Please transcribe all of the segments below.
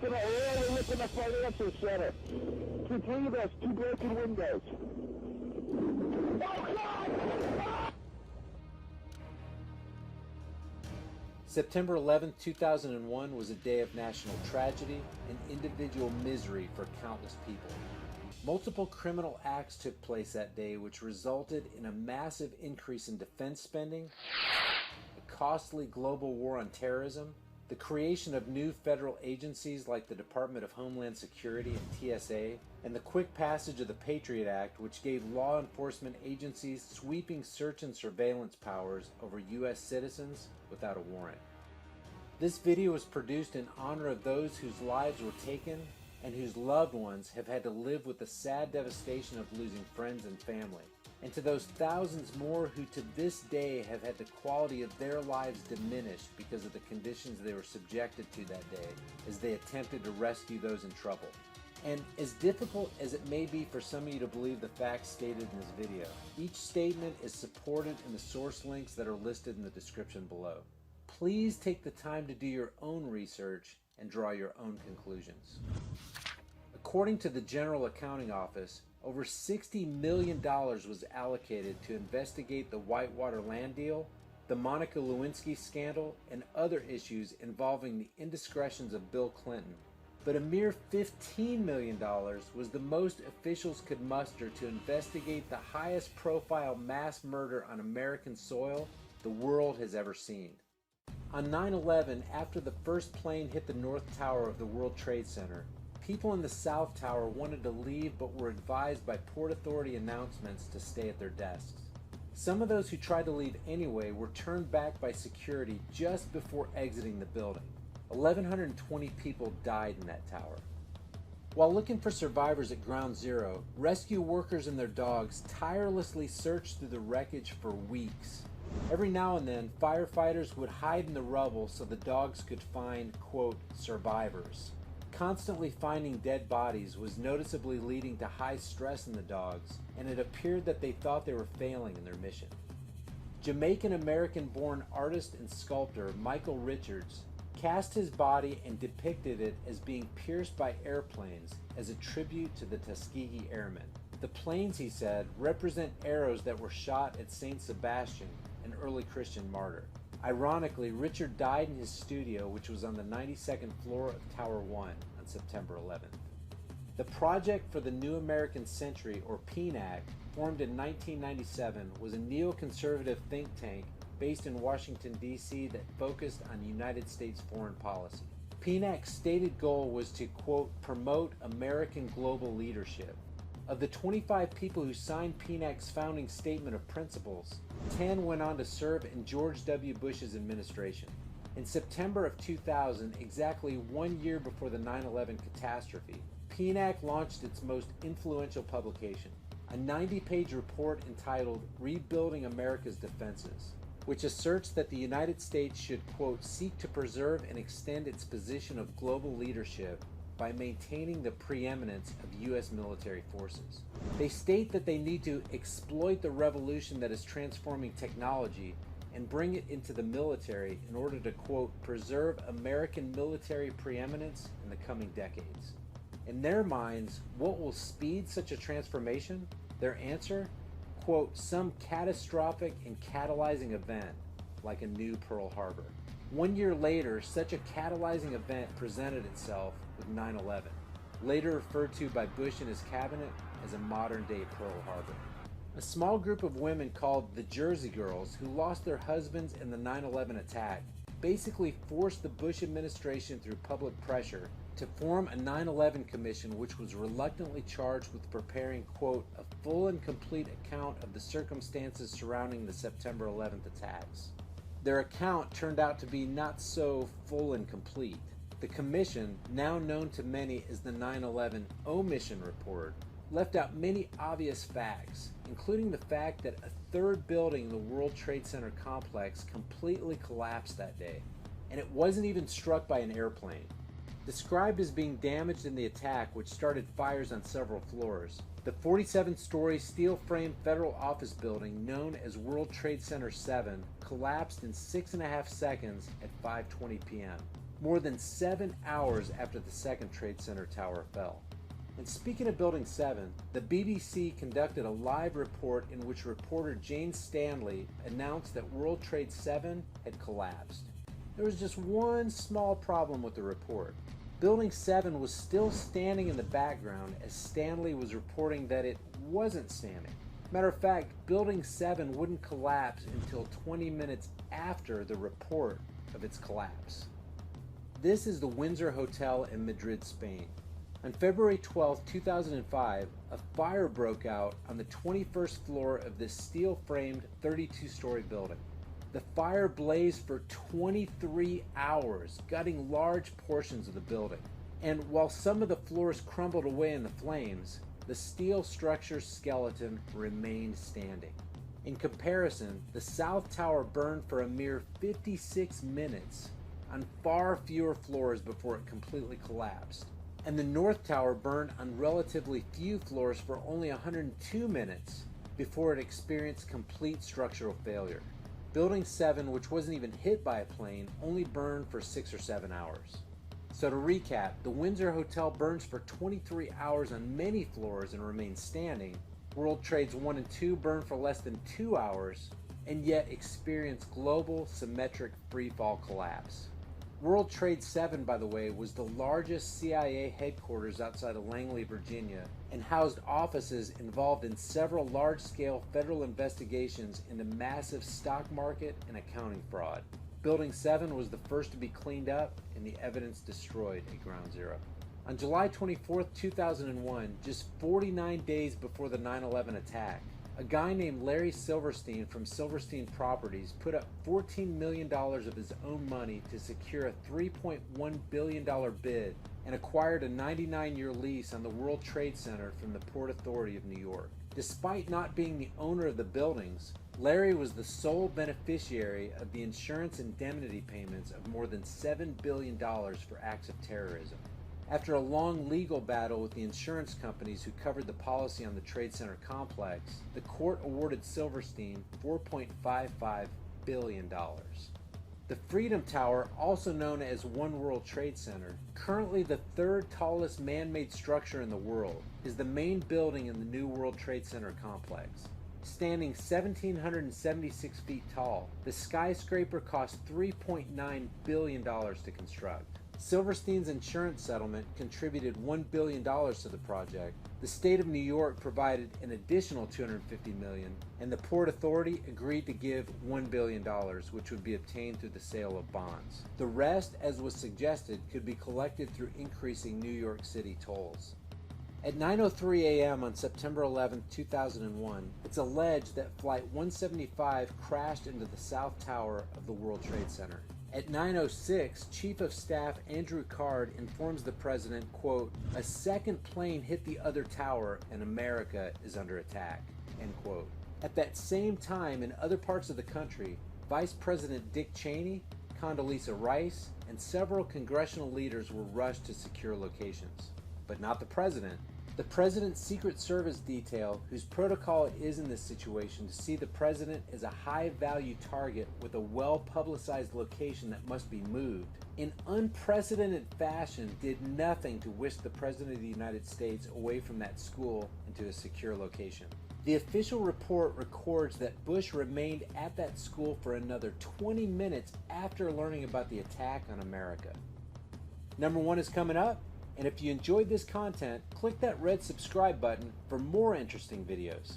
Can I really look in the financial center? Between us, two broken windows. Oh, God! September 11, 2001 was a day of national tragedy and individual misery for countless people. Multiple criminal acts took place that day, which resulted in a massive increase in defense spending, a costly global war on terrorism, the creation of new federal agencies like the Department of Homeland Security and TSA, and the quick passage of the Patriot Act, which gave law enforcement agencies sweeping search and surveillance powers over U.S. citizens without a warrant. This video was produced in honor of those whose lives were taken and whose loved ones have had to live with the sad devastation of losing friends and family, and to those thousands more who to this day have had the quality of their lives diminished because of the conditions they were subjected to that day as they attempted to rescue those in trouble. And as difficult as it may be for some of you to believe the facts stated in this video, each statement is supported in the source links that are listed in the description below. Please take the time to do your own research and draw your own conclusions. According to the General Accounting Office, over $60 million was allocated to investigate the Whitewater land deal, the Monica Lewinsky scandal, and other issues involving the indiscretions of Bill Clinton. But a mere $15 million was the most officials could muster to investigate the highest profile mass murder on American soil the world has ever seen. On 9/11, after the first plane hit the North Tower of the World Trade Center, people in the South Tower wanted to leave but were advised by Port Authority announcements to stay at their desks. Some of those who tried to leave anyway were turned back by security just before exiting the building. 1,120 people died in that tower. While looking for survivors at Ground Zero, rescue workers and their dogs tirelessly searched through the wreckage for weeks. Every now and then, firefighters would hide in the rubble so the dogs could find, quote, survivors. Constantly finding dead bodies was noticeably leading to high stress in the dogs, and it appeared that they thought they were failing in their mission. Jamaican-American-born artist and sculptor Michael Richards cast his body and depicted it as being pierced by airplanes as a tribute to the Tuskegee Airmen. The planes, he said, represent arrows that were shot at Saint Sebastian, an early Christian martyr. Ironically, Richard died in his studio, which was on the 92nd floor of Tower 1 on September 11th. The Project for the New American Century, or PNAC, formed in 1997, was a neoconservative think tank based in Washington, D.C. that focused on United States foreign policy. PNAC's stated goal was to, quote, promote American global leadership. Of the 25 people who signed PNAC's founding statement of principles, 10 went on to serve in George W. Bush's administration. In September of 2000, exactly 1 year before the 9/11 catastrophe, PNAC launched its most influential publication, a 90-page report entitled Rebuilding America's Defenses, which asserts that the United States should, quote, seek to preserve and extend its position of global leadership by maintaining the preeminence of U.S. military forces. They state that they need to exploit the revolution that is transforming technology and bring it into the military in order to, quote, preserve American military preeminence in the coming decades. In their minds, what will speed such a transformation? Their answer? Quote, some catastrophic and catalyzing event, like a new Pearl Harbor. 1 year later, such a catalyzing event presented itself with 9/11, later referred to by Bush and his cabinet as a modern-day Pearl Harbor. A small group of women called the Jersey Girls, who lost their husbands in the 9/11 attack, basically forced the Bush administration through public pressure to form a 9/11 commission, which was reluctantly charged with preparing, quote, a full and complete account of the circumstances surrounding the September 11th attacks. Their account turned out to be not so full and complete. The commission, now known to many as the 9/11 Omission Report, left out many obvious facts, including the fact that a third building in the World Trade Center complex completely collapsed that day, and it wasn't even struck by an airplane. Described as being damaged in the attack, which started fires on several floors, the 47-story steel-framed federal office building known as World Trade Center 7 collapsed in 6.5 seconds at 5:20 p.m. more than 7 hours after the second Trade Center tower fell. And speaking of Building 7, the BBC conducted a live report in which reporter Jane Stanley announced that World Trade 7 had collapsed. There was just one small problem with the report. Building 7 was still standing in the background as Stanley was reporting that it wasn't standing. Matter of fact, Building 7 wouldn't collapse until 20 minutes after the report of its collapse. This is the Windsor Hotel in Madrid, Spain. On February 12, 2005, a fire broke out on the 21st floor of this steel-framed 32-story building. The fire blazed for 23 hours, gutting large portions of the building. And while some of the floors crumbled away in the flames, the steel structure's skeleton remained standing. In comparison, the South Tower burned for a mere 56 minutes on far fewer floors before it completely collapsed. And the North Tower burned on relatively few floors for only 102 minutes before it experienced complete structural failure. Building 7, which wasn't even hit by a plane, only burned for 6 or 7 hours. So to recap, the Windsor Hotel burns for 23 hours on many floors and remains standing. World Trades 1 and 2 burn for less than 2 hours and yet experience global symmetric freefall collapse. World Trade 7, by the way, was the largest CIA headquarters outside of Langley, Virginia, and housed offices involved in several large-scale federal investigations into massive stock market and accounting fraud. Building 7 was the first to be cleaned up and the evidence destroyed at Ground Zero. On July 24, 2001, just 49 days before the 9/11 attack, a guy named Larry Silverstein from Silverstein Properties put up $14 million of his own money to secure a $3.1 billion bid and acquired a 99-year lease on the World Trade Center from the Port Authority of New York. Despite not being the owner of the buildings, Larry was the sole beneficiary of the insurance indemnity payments of more than $7 billion for acts of terrorism. After a long legal battle with the insurance companies who covered the policy on the Trade Center complex, the court awarded Silverstein $4.55 billion. The Freedom Tower, also known as One World Trade Center, currently the third tallest man-made structure in the world, is the main building in the new World Trade Center complex. Standing 1,776 feet tall, the skyscraper cost $3.9 billion to construct. Silverstein's insurance settlement contributed $1 billion to the project. The state of New York provided an additional $250 million, and the Port Authority agreed to give $1 billion, which would be obtained through the sale of bonds. The rest, as was suggested, could be collected through increasing New York City tolls. At 9:03 a.m. on September 11, 2001, it's alleged that Flight 175 crashed into the South Tower of the World Trade Center. At 9:06, Chief of Staff Andrew Card informs the president, quote, "A second plane hit the other tower and America is under attack," end quote. At that same time, in other parts of the country, Vice President Dick Cheney, Condoleezza Rice, and several congressional leaders were rushed to secure locations. But not the president. The president's Secret Service detail, whose protocol it is in this situation to see the president as a high-value target with a well-publicized location that must be moved, in unprecedented fashion did nothing to whisk the president of the United States away from that school into a secure location. The official report records that Bush remained at that school for another 20 minutes after learning about the attack on America. Number 1 is coming up. And if you enjoyed this content, click that red subscribe button for more interesting videos.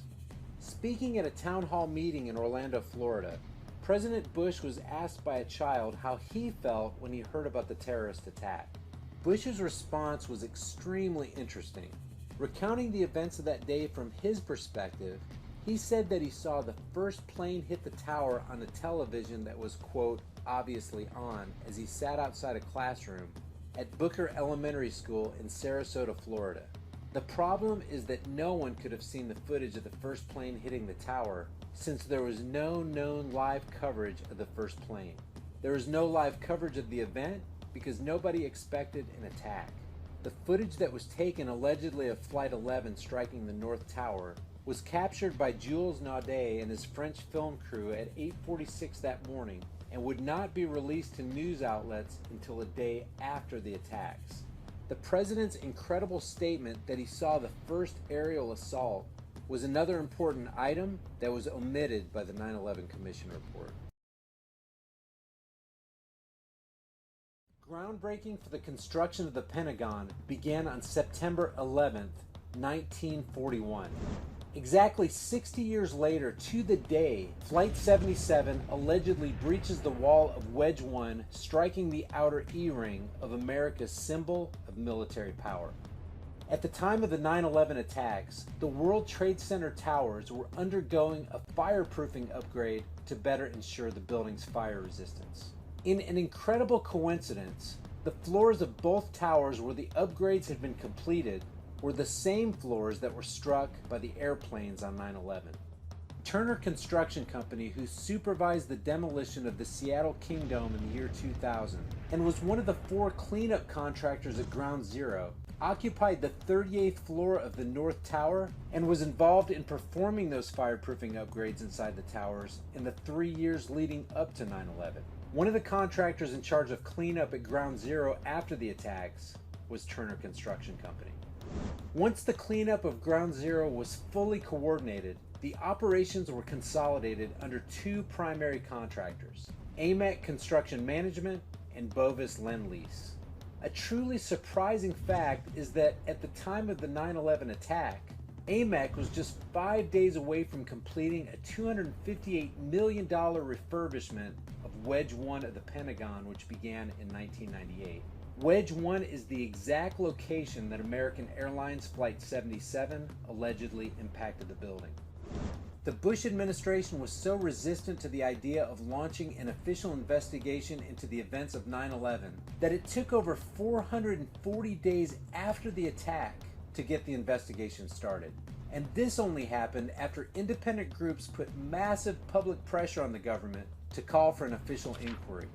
Speaking at a town hall meeting in Orlando, Florida, President Bush was asked by a child how he felt when he heard about the terrorist attack. Bush's response was extremely interesting. Recounting the events of that day from his perspective, he said that he saw the first plane hit the tower on a television that was, quote, obviously on, as he sat outside a classroom at Booker Elementary School in Sarasota, Florida. The problem is that no one could have seen the footage of the first plane hitting the tower since there was no known live coverage of the first plane. There was no live coverage of the event because nobody expected an attack. The footage that was taken allegedly of Flight 11 striking the North Tower was captured by Jules Naudet and his French film crew at 8:46 that morning and would not be released to news outlets until a day after the attacks. The president's incredible statement that he saw the first aerial assault was another important item that was omitted by the 9/11 Commission report. Groundbreaking for the construction of the Pentagon began on September 11th, 1941. Exactly 60 years later to the day, Flight 77 allegedly breaches the wall of Wedge 1, striking the outer E-ring of America's symbol of military power. At the time of the 9/11 attacks, the World Trade Center towers were undergoing a fireproofing upgrade to better ensure the building's fire resistance. In an incredible coincidence, the floors of both towers where the upgrades had been completed were the same floors that were struck by the airplanes on 9/11. Turner Construction Company, who supervised the demolition of the Seattle Kingdome in the year 2000 and was one of the 4 cleanup contractors at Ground Zero, occupied the 38th floor of the North Tower and was involved in performing those fireproofing upgrades inside the towers in the 3 years leading up to 9/11. One of the contractors in charge of cleanup at Ground Zero after the attacks was Turner Construction Company. Once the cleanup of Ground Zero was fully coordinated, the operations were consolidated under 2 primary contractors, AMEC Construction Management and Bovis Lend-Lease. A truly surprising fact is that at the time of the 9/11 attack, AMEC was just 5 days away from completing a $258 million refurbishment of Wedge 1 of the Pentagon, which began in 1998. Wedge 1 is the exact location that American Airlines Flight 77 allegedly impacted the building. The Bush administration was so resistant to the idea of launching an official investigation into the events of 9/11 that it took over 440 days after the attack to get the investigation started. And this only happened after independent groups put massive public pressure on the government to call for an official inquiry.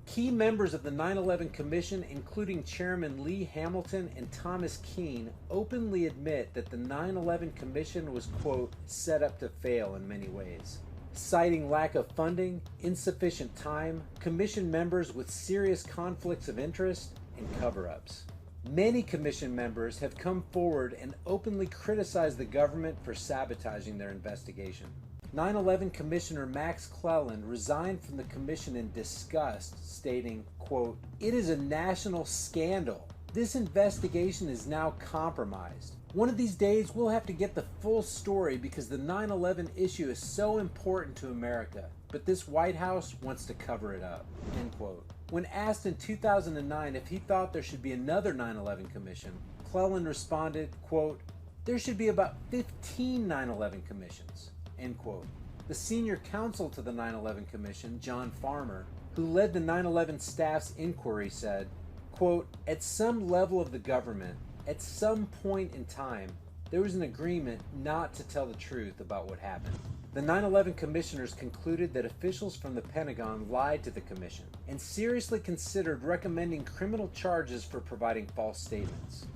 Key members of the 9/11 Commission, including Chairman Lee Hamilton and Thomas Keane, openly admit that the 9/11 Commission was, quote, set up to fail in many ways. Citing lack of funding, insufficient time, Commission members with serious conflicts of interest, and cover-ups. Many Commission members have come forward and openly criticized the government for sabotaging their investigation. 9/11 Commissioner Max Cleland resigned from the commission in disgust, stating, quote, "It is a national scandal. This investigation is now compromised. One of these days we'll have to get the full story because the 9/11 issue is so important to America, but this White House wants to cover it up," end quote. When asked in 2009 if he thought there should be another 9/11 commission, Cleland responded, quote, "There should be about 15 9/11 commissions," end quote. The senior counsel to the 9/11 Commission, John Farmer, who led the 9/11 staff's inquiry, said, quote, "At some level of the government, at some point in time, there was an agreement not to tell the truth about what happened." The 9/11 commissioners concluded that officials from the Pentagon lied to the commission and seriously considered recommending criminal charges for providing false statements.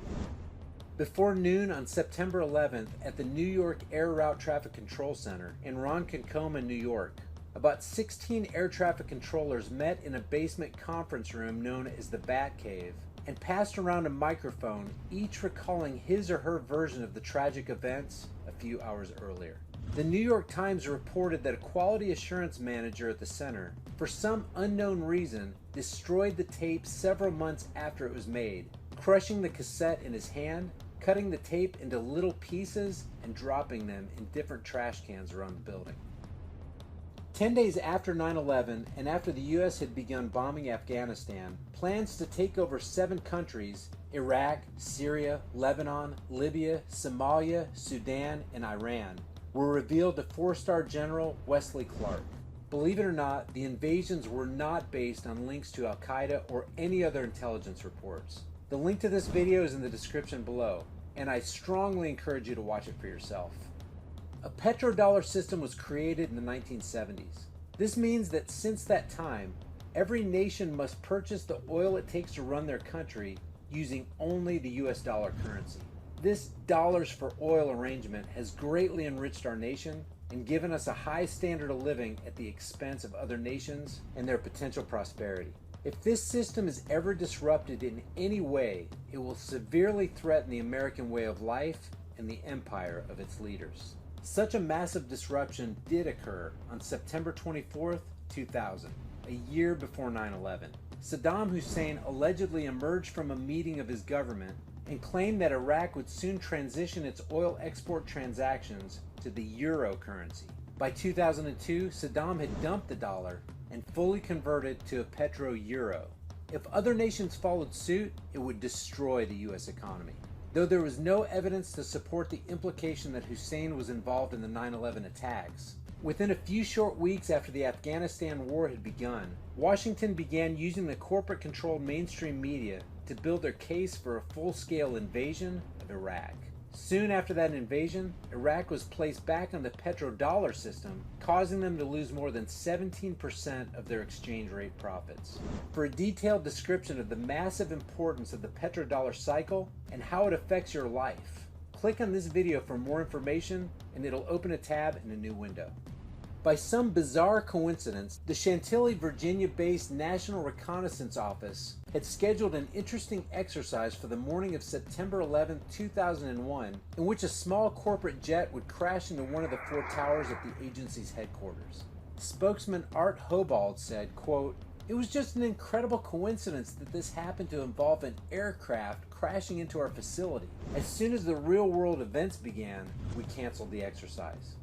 Before noon on September 11th at the New York Air Route Traffic Control Center in Ronkonkoma, New York, about 16 air traffic controllers met in a basement conference room known as the Bat Cave and passed around a microphone, each recalling his or her version of the tragic events a few hours earlier. The New York Times reported that a quality assurance manager at the center, for some unknown reason, destroyed the tape several months after it was made, crushing the cassette in his hand, cutting the tape into little pieces, and dropping them in different trash cans around the building. 10 days after 9/11 and after the U.S. had begun bombing Afghanistan, plans to take over 7 countries, Iraq, Syria, Lebanon, Libya, Somalia, Sudan, and Iran, were revealed to 4-star General Wesley Clark. Believe it or not, the invasions were not based on links to Al-Qaeda or any other intelligence reports. The link to this video is in the description below, and I strongly encourage you to watch it for yourself. A petrodollar system was created in the 1970s. This means that since that time, every nation must purchase the oil it takes to run their country using only the US dollar currency. This dollars for oil arrangement has greatly enriched our nation and given us a high standard of living at the expense of other nations and their potential prosperity. If this system is ever disrupted in any way, it will severely threaten the American way of life and the empire of its leaders. Such a massive disruption did occur on September 24th, 2000, a year before 9/11. Saddam Hussein allegedly emerged from a meeting of his government and claimed that Iraq would soon transition its oil export transactions to the euro currency. By 2002, Saddam had dumped the dollar and fully converted to a petro-euro. If other nations followed suit, it would destroy the U.S. economy. Though there was no evidence to support the implication that Hussein was involved in the 9/11 attacks, within a few short weeks after the Afghanistan war had begun, Washington began using the corporate-controlled mainstream media to build their case for a full-scale invasion of Iraq. Soon after that invasion, Iraq was placed back on the petrodollar system, causing them to lose more than 17% of their exchange rate profits. For a detailed description of the massive importance of the petrodollar cycle and how it affects your life, click on this video for more information and it'll open a tab in a new window. By some bizarre coincidence, the Chantilly, Virginia-based National Reconnaissance Office had scheduled an interesting exercise for the morning of September 11, 2001, in which a small corporate jet would crash into one of the four towers at the agency's headquarters. Spokesman Art Hobald said, quote, "It was just an incredible coincidence that this happened to involve an aircraft crashing into our facility. As soon as the real-world events began, we canceled the exercise."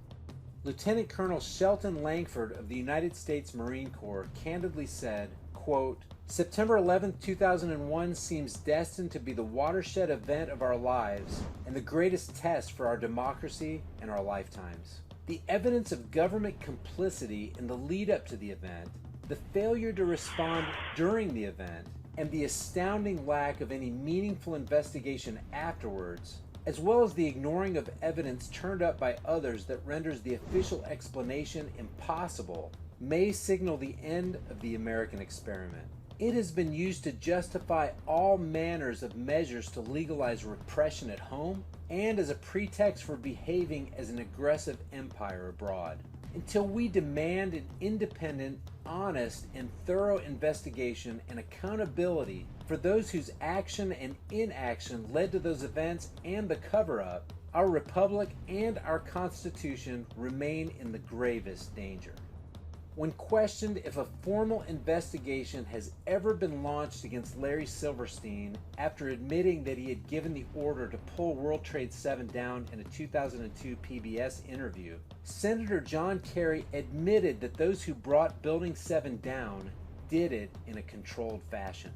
Lieutenant Colonel Shelton Langford of the United States Marine Corps candidly said, quote, "September 11, 2001 seems destined to be the watershed event of our lives and the greatest test for our democracy and our lifetimes. The evidence of government complicity in the lead up to the event, the failure to respond during the event, and the astounding lack of any meaningful investigation afterwards, as well as the ignoring of evidence turned up by others that renders the official explanation impossible, may signal the end of the American experiment. It has been used to justify all manners of measures to legalize repression at home and as a pretext for behaving as an aggressive empire abroad. Until we demand an independent, honest, and thorough investigation and accountability for those whose action and inaction led to those events and the cover-up, our republic and our Constitution remain in the gravest danger." When questioned if a formal investigation has ever been launched against Larry Silverstein after admitting that he had given the order to pull World Trade 7 down in a 2002 PBS interview, Senator John Kerry admitted that those who brought Building 7 down did it in a controlled fashion.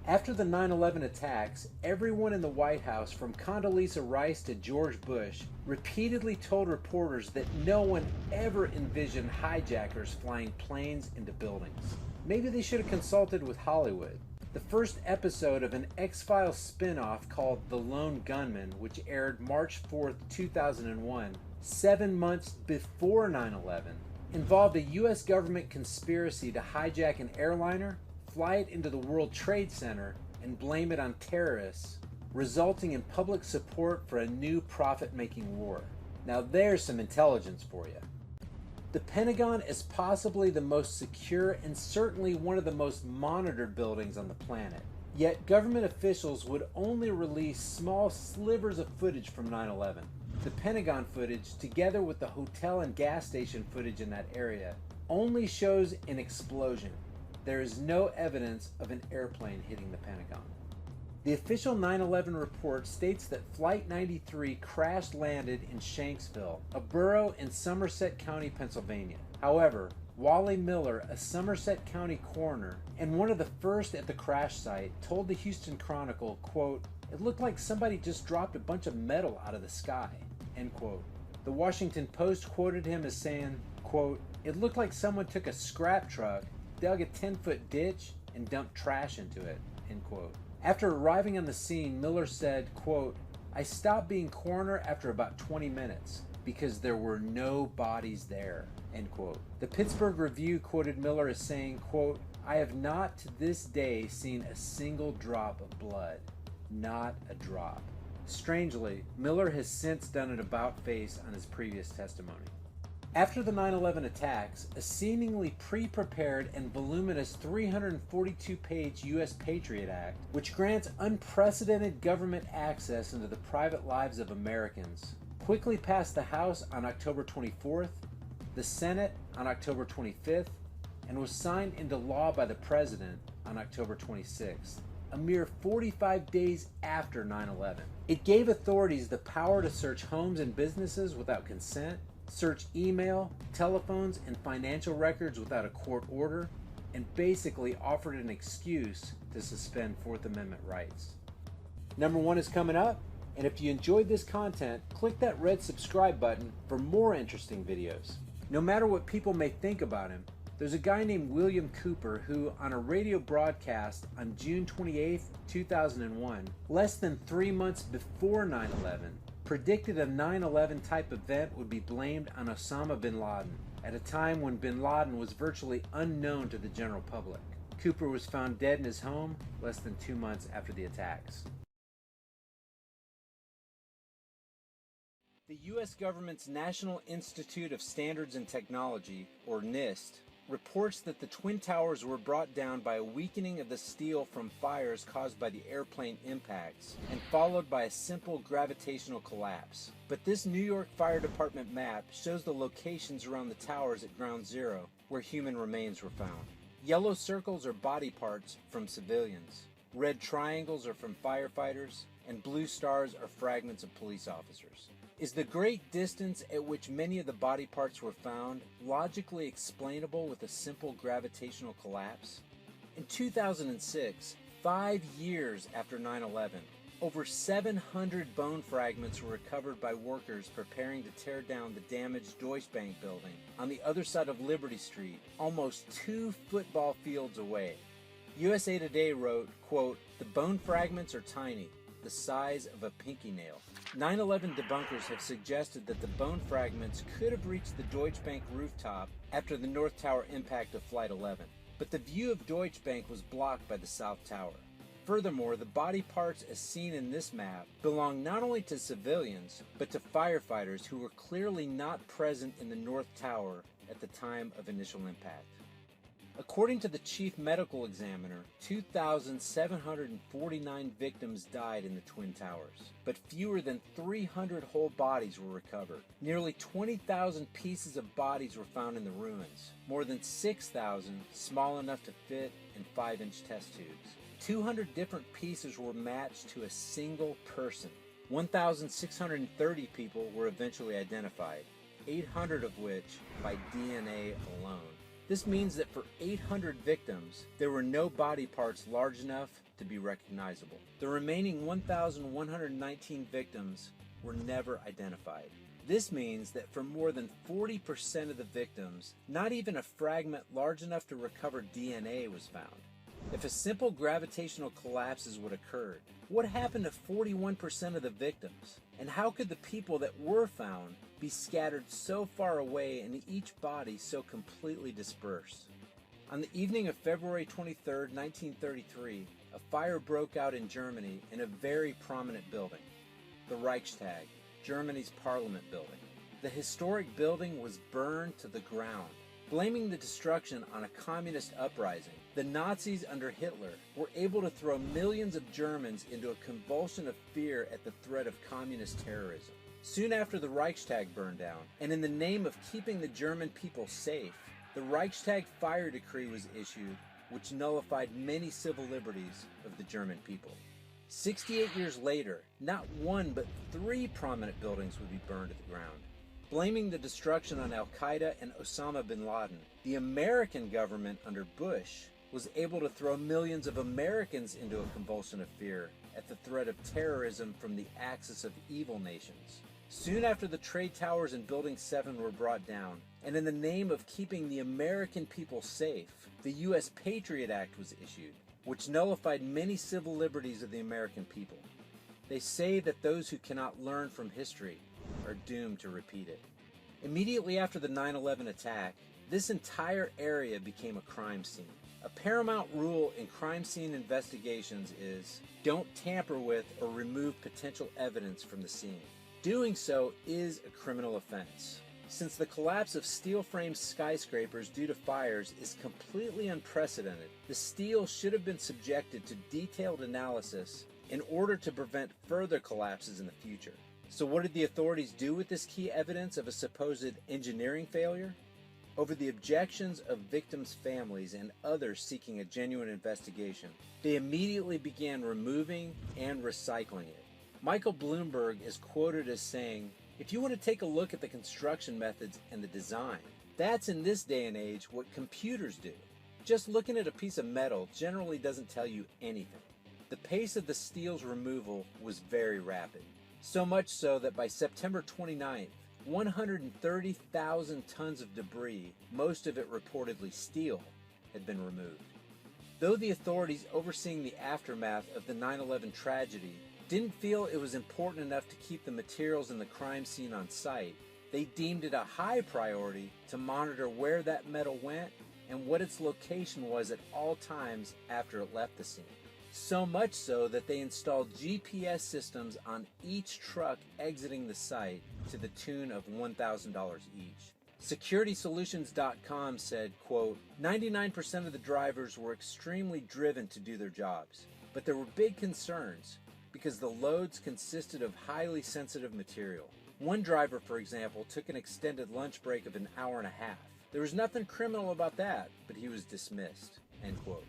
After the 9/11 attacks, everyone in the White House, from Condoleezza Rice to George Bush, repeatedly told reporters that no one ever envisioned hijackers flying planes into buildings. Maybe they should have consulted with Hollywood. The first episode of an X-Files spin-off called The Lone Gunman, which aired March 4th, 2001, 7 months before 9/11, involved a U.S. government conspiracy to hijack an airliner, fly it into the World Trade Center, and blame it on terrorists, resulting in public support for a new profit-making war. Now there's some intelligence for you. The Pentagon is possibly the most secure and certainly one of the most monitored buildings on the planet. Yet government officials would only release small slivers of footage from 9/11. The Pentagon footage, together with the hotel and gas station footage in that area, only shows an explosion. There is no evidence of an airplane hitting the Pentagon. The official 9/11 report states that Flight 93 crash-landed in Shanksville, a borough in Somerset County, Pennsylvania. However, Wally Miller, a Somerset County coroner and one of the first at the crash site, told the Houston Chronicle, quote, "It looked like somebody just dropped a bunch of metal out of the sky," end quote. The Washington Post quoted him as saying, quote, "It looked like someone took a scrap truck, dug a 10-foot ditch, and dumped trash into it," end quote. After arriving on the scene, Miller said, quote, "I stopped being coroner after about 20 minutes because there were no bodies there," end quote. The Pittsburgh Review quoted Miller as saying, quote, "I have not to this day seen a single drop of blood. Not a drop." Strangely, Miller has since done an about-face on his previous testimony. After the 9/11 attacks, a seemingly pre-prepared and voluminous 342-page U.S. Patriot Act, which grants unprecedented government access into the private lives of Americans, quickly passed the House on October 24th, the Senate on October 25th, and was signed into law by the President on October 26th, a mere 45 days after 9/11. It gave authorities the power to search homes and businesses without consent, search email, telephones, and financial records without a court order, and basically offered an excuse to suspend Fourth Amendment rights. Number 1 is coming up, and if you enjoyed this content, click that red subscribe button for more interesting videos. No matter what people may think about him, there's a guy named William Cooper who, on a radio broadcast on June 28, 2001, less than 3 months before 9/11, predicted a 9/11 type event would be blamed on Osama bin Laden, at a time when bin Laden was virtually unknown to the general public. Cooper was found dead in his home less than 2 months after the attacks. The U.S. government's National Institute of Standards and Technology, or NIST, reports that the Twin Towers were brought down by a weakening of the steel from fires caused by the airplane impacts and followed by a simple gravitational collapse. But this New York Fire Department map shows the locations around the towers at ground zero where human remains were found. Yellow circles are body parts from civilians, red triangles are from firefighters, and blue stars are fragments of police officers. Is the great distance at which many of the body parts were found logically explainable with a simple gravitational collapse? In 2006, 5 years after 9/11, over 700 bone fragments were recovered by workers preparing to tear down the damaged Deutsche Bank building on the other side of Liberty Street, almost 2 football fields away. USA Today wrote, quote, "The bone fragments are tiny, the size of a pinky nail." 9/11 debunkers have suggested that the bone fragments could have reached the Deutsche Bank rooftop after the North Tower impact of Flight 11, but the view of Deutsche Bank was blocked by the South Tower. Furthermore, the body parts as seen in this map belong not only to civilians, but to firefighters who were clearly not present in the North Tower at the time of initial impact. According to the chief medical examiner, 2,749 victims died in the Twin Towers, but fewer than 300 whole bodies were recovered. Nearly 20,000 pieces of bodies were found in the ruins, more than 6,000 small enough to fit in 5-inch test tubes. 200 different pieces were matched to a single person. 1,630 people were eventually identified, 800 of which by DNA alone. This means that for 800 victims, there were no body parts large enough to be recognizable. The remaining 1,119 victims were never identified. This means that for more than 40% of the victims, not even a fragment large enough to recover DNA was found. If a simple gravitational collapse is what occurred, what happened to 41% of the victims? And how could the people that were found be scattered so far away and each body so completely dispersed? On the evening of February 23, 1933, a fire broke out in Germany in a very prominent building, the Reichstag, Germany's parliament building. The historic building was burned to the ground. Blaming the destruction on a communist uprising, the Nazis under Hitler were able to throw millions of Germans into a convulsion of fear at the threat of communist terrorism. Soon after the Reichstag burned down, and in the name of keeping the German people safe, the Reichstag fire decree was issued, which nullified many civil liberties of the German people. 68 years later, not 1 but 3 prominent buildings would be burned to the ground. Blaming the destruction on Al-Qaeda and Osama bin Laden, the American government under Bush was able to throw millions of Americans into a convulsion of fear at the threat of terrorism from the axis of evil nations. Soon after the trade towers in Building 7 were brought down, and in the name of keeping the American people safe, the U.S. Patriot Act was issued, which nullified many civil liberties of the American people. They say that those who cannot learn from history are doomed to repeat it. Immediately after the 9/11 attack, this entire area became a crime scene. A paramount rule in crime scene investigations is don't tamper with or remove potential evidence from the scene. Doing so is a criminal offense. Since the collapse of steel-frame skyscrapers due to fires is completely unprecedented, the steel should have been subjected to detailed analysis in order to prevent further collapses in the future. So what did the authorities do with this key evidence of a supposed engineering failure? Over the objections of victims' families and others seeking a genuine investigation, they immediately began removing and recycling it. Michael Bloomberg is quoted as saying, "If you want to take a look at the construction methods and the design, that's in this day and age what computers do. Just looking at a piece of metal generally doesn't tell you anything." The pace of the steel's removal was very rapid. So much so that by September 29th, 130,000 tons of debris, most of it reportedly steel, had been removed. Though the authorities overseeing the aftermath of the 9/11 tragedy didn't feel it was important enough to keep the materials in the crime scene on site, they deemed it a high priority to monitor where that metal went and what its location was at all times after it left the scene. So much so that they installed GPS systems on each truck exiting the site to the tune of $1,000 each. SecuritySolutions.com said, quote, 99% of the drivers were extremely driven to do their jobs, but there were big concerns because the loads consisted of highly sensitive material. One driver, for example, took an extended lunch break of an hour and a half. There was nothing criminal about that, but he was dismissed, end quote.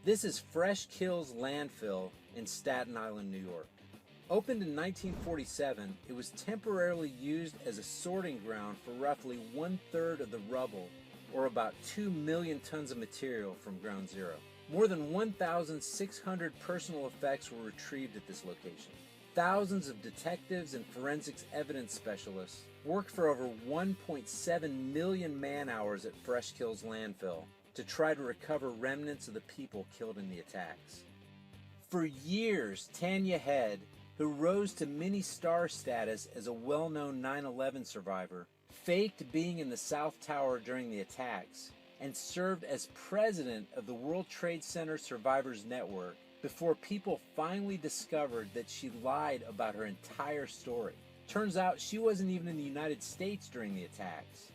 This is Fresh Kills Landfill in Staten Island, New York. Opened in 1947, it was temporarily used as a sorting ground for roughly 1/3 of the rubble, or about 2 million tons of material from Ground Zero. More than 1,600 personal effects were retrieved at this location. Thousands of detectives and forensics evidence specialists worked for over 1.7 million man-hours at Fresh Kills Landfill to try to recover remnants of the people killed in the attacks. For years, Tanya Head, who rose to mini-star status as a well-known 9/11 survivor, faked being in the South Tower during the attacks and served as president of the World Trade Center Survivors Network before people finally discovered that she lied about her entire story. Turns out she wasn't even in the United States during the attacks.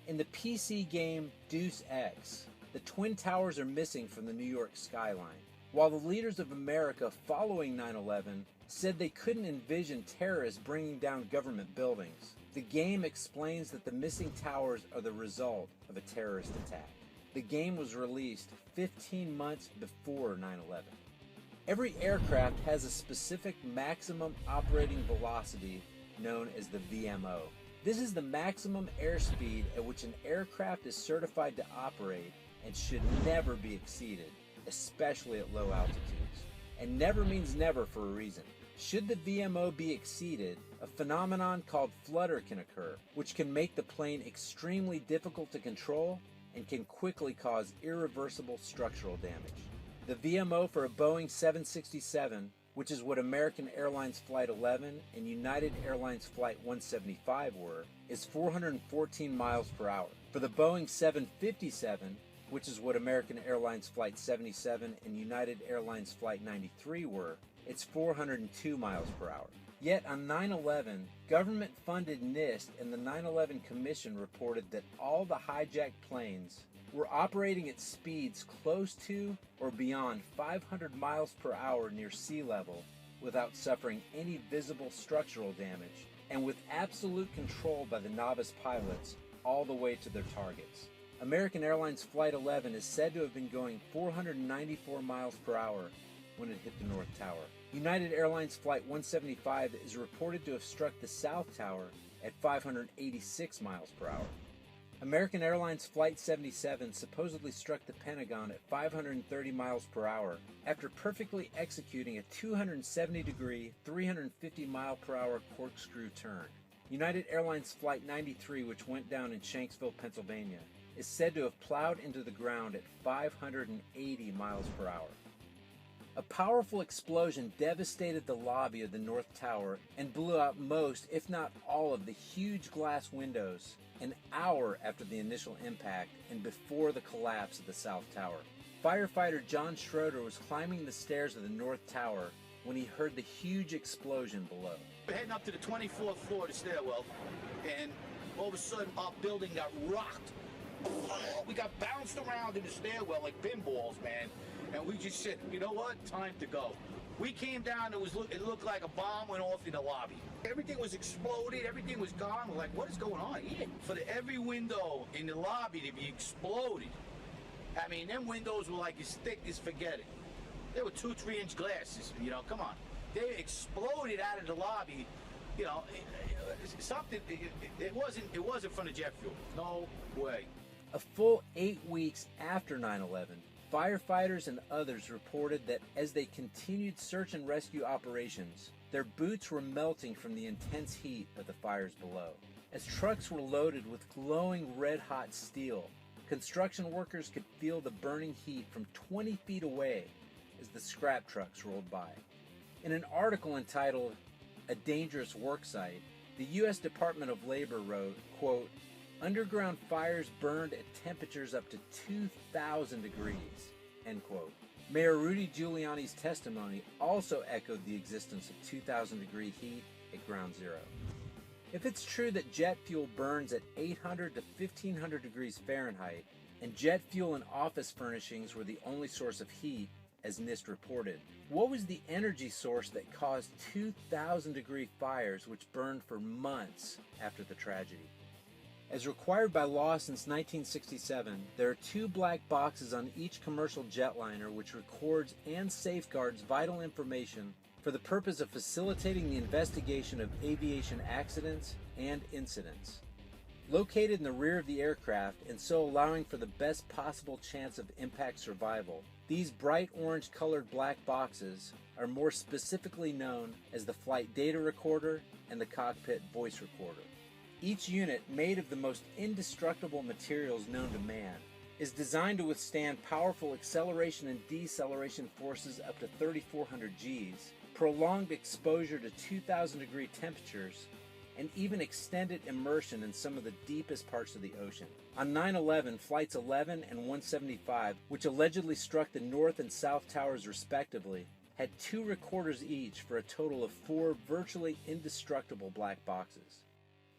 In the PC game Deus Ex, the Twin Towers are missing from the New York skyline. While the leaders of America following 9/11 said they couldn't envision terrorists bringing down government buildings, the game explains that the missing towers are the result of a terrorist attack. The game was released 15 months before 9/11. Every aircraft has a specific maximum operating velocity known as the VMO. This is the maximum airspeed at which an aircraft is certified to operate and should never be exceeded, especially at low altitudes. And never means never for a reason. Should the VMO be exceeded, a phenomenon called flutter can occur, which can make the plane extremely difficult to control and can quickly cause irreversible structural damage. The VMO for a Boeing 767, which is what American Airlines Flight 11 and United Airlines Flight 175 were, is 414 miles per hour. For the Boeing 757, which is what American Airlines Flight 77 and United Airlines Flight 93 were, it's 402 miles per hour. Yet on 9/11, government-funded NIST and the 9/11 Commission reported that all the hijacked planes were operating at speeds close to or beyond 500 miles per hour near sea level without suffering any visible structural damage, and with absolute control by the novice pilots all the way to their targets. American Airlines Flight 11 is said to have been going 494 miles per hour when it hit the North Tower. United Airlines Flight 175 is reported to have struck the South Tower at 586 miles per hour. American Airlines Flight 77 supposedly struck the Pentagon at 530 miles per hour after perfectly executing a 270-degree, 350 mile per hour corkscrew turn. United Airlines Flight 93, which went down in Shanksville, Pennsylvania, is said to have plowed into the ground at 580 miles per hour. A powerful explosion devastated the lobby of the North Tower and blew out most, if not all, of the huge glass windows an hour after the initial impact and before the collapse of the South Tower. Firefighter John Schroeder was climbing the stairs of the North Tower when he heard the huge explosion below. We're heading up to the 24th floor of the stairwell, and all of a sudden our building got rocked. We got bounced around in the stairwell like pinballs, man. And we just said, you know what? Time to go. We came down, it looked like a bomb went off in the lobby. Everything was exploded, everything was gone. We're like, what is going on here? For every window in the lobby to be exploded. I mean, them windows were like as thick as forget it. They were 2-3 inch glasses, you know, come on. They exploded out of the lobby, you know, it wasn't from the jet fuel. No way. A full 8 weeks after 9/11, firefighters and others reported that as they continued search and rescue operations, their boots were melting from the intense heat of the fires below. As trucks were loaded with glowing red-hot steel, construction workers could feel the burning heat from 20 feet away as the scrap trucks rolled by. In an article entitled, "A Dangerous Work Site," the U.S. Department of Labor wrote, quote, "Underground fires burned at temperatures up to 2,000 degrees," end quote. Mayor Rudy Giuliani's testimony also echoed the existence of 2,000 degree heat at Ground Zero. If it's true that jet fuel burns at 800 to 1,500 degrees Fahrenheit, and jet fuel and office furnishings were the only source of heat, as NIST reported, what was the energy source that caused 2,000 degree fires which burned for months after the tragedy? As required by law since 1967, there are 2 black boxes on each commercial jetliner which records and safeguards vital information for the purpose of facilitating the investigation of aviation accidents and incidents. Located in the rear of the aircraft and so allowing for the best possible chance of impact survival, these bright orange colored black boxes are more specifically known as the flight data recorder and the cockpit voice recorder. Each unit, made of the most indestructible materials known to man, is designed to withstand powerful acceleration and deceleration forces up to 3,400 Gs, prolonged exposure to 2,000 degree temperatures, and even extended immersion in some of the deepest parts of the ocean. On 9/11, Flights 11 and 175, which allegedly struck the North and South Towers respectively, had 2 recorders each for a total of 4 virtually indestructible black boxes.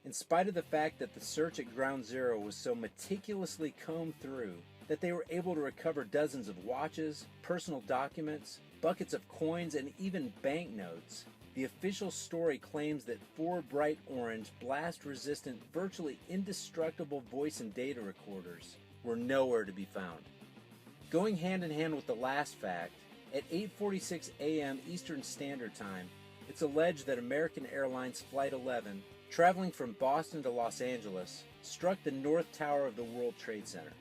In spite of the fact that the search at Ground Zero was so meticulously combed through that they were able to recover dozens of watches, personal documents, buckets of coins, and even banknotes, the official story claims that 4 bright orange, blast-resistant, virtually indestructible voice and data recorders were nowhere to be found. Going hand in hand with the last fact, at 8:46 a.m. Eastern Standard Time, it's alleged that American Airlines Flight 11, traveling from Boston to Los Angeles, struck the North Tower of the World Trade Center.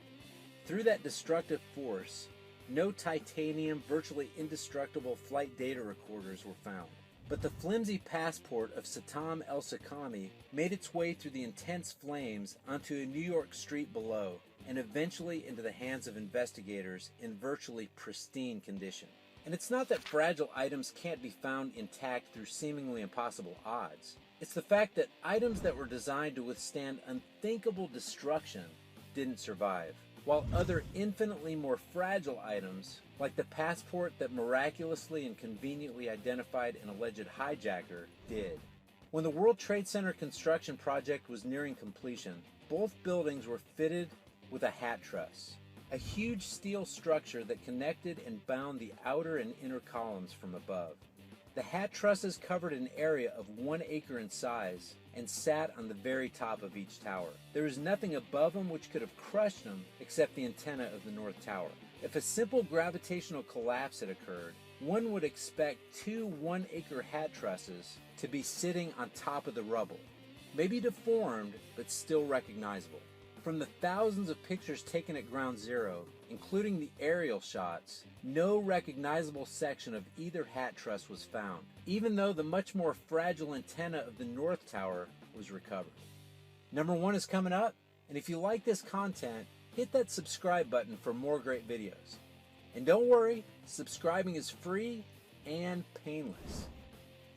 Through that destructive force, no titanium, virtually indestructible flight data recorders were found. But the flimsy passport of Satam el-Sakami made its way through the intense flames onto a New York street below, and eventually into the hands of investigators in virtually pristine condition. And it's not that fragile items can't be found intact through seemingly impossible odds. It's the fact that items that were designed to withstand unthinkable destruction didn't survive, while other infinitely more fragile items, like the passport that miraculously and conveniently identified an alleged hijacker, did. When the World Trade Center construction project was nearing completion, both buildings were fitted with a hat truss, a huge steel structure that connected and bound the outer and inner columns from above. The hat trusses covered an area of 1 acre in size and sat on the very top of each tower. There was nothing above them which could have crushed them except the antenna of the North Tower. If a simple gravitational collapse had occurred, one would expect 2 1-acre hat trusses to be sitting on top of the rubble, maybe deformed but still recognizable. From the thousands of pictures taken at Ground Zero, including the aerial shots, no recognizable section of either hat truss was found, even though the much more fragile antenna of the North Tower was recovered. Number 1 is coming up, and if you like this content, hit that subscribe button for more great videos. And don't worry, subscribing is free and painless.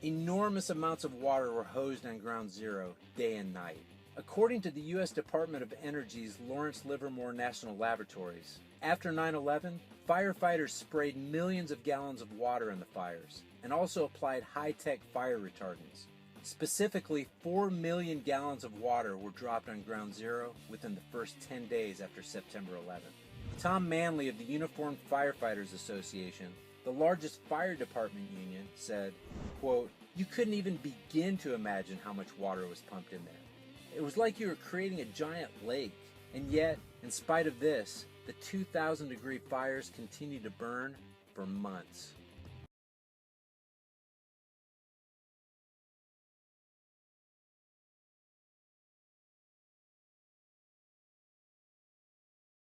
Enormous amounts of water were hosed on Ground Zero day and night. According to the U.S. Department of Energy's Lawrence Livermore National Laboratories, after 9/11, firefighters sprayed millions of gallons of water in the fires and also applied high-tech fire retardants, Specifically, 4 million gallons of water were dropped on Ground Zero within the first 10 days after September 11th. Tom Manley of the Uniformed Firefighters Association, the largest fire department union, said, quote, "You couldn't even begin to imagine how much water was pumped in there. It was like you were creating a giant lake. And yet, in spite of this, the 2,000-degree fires continued to burn for months."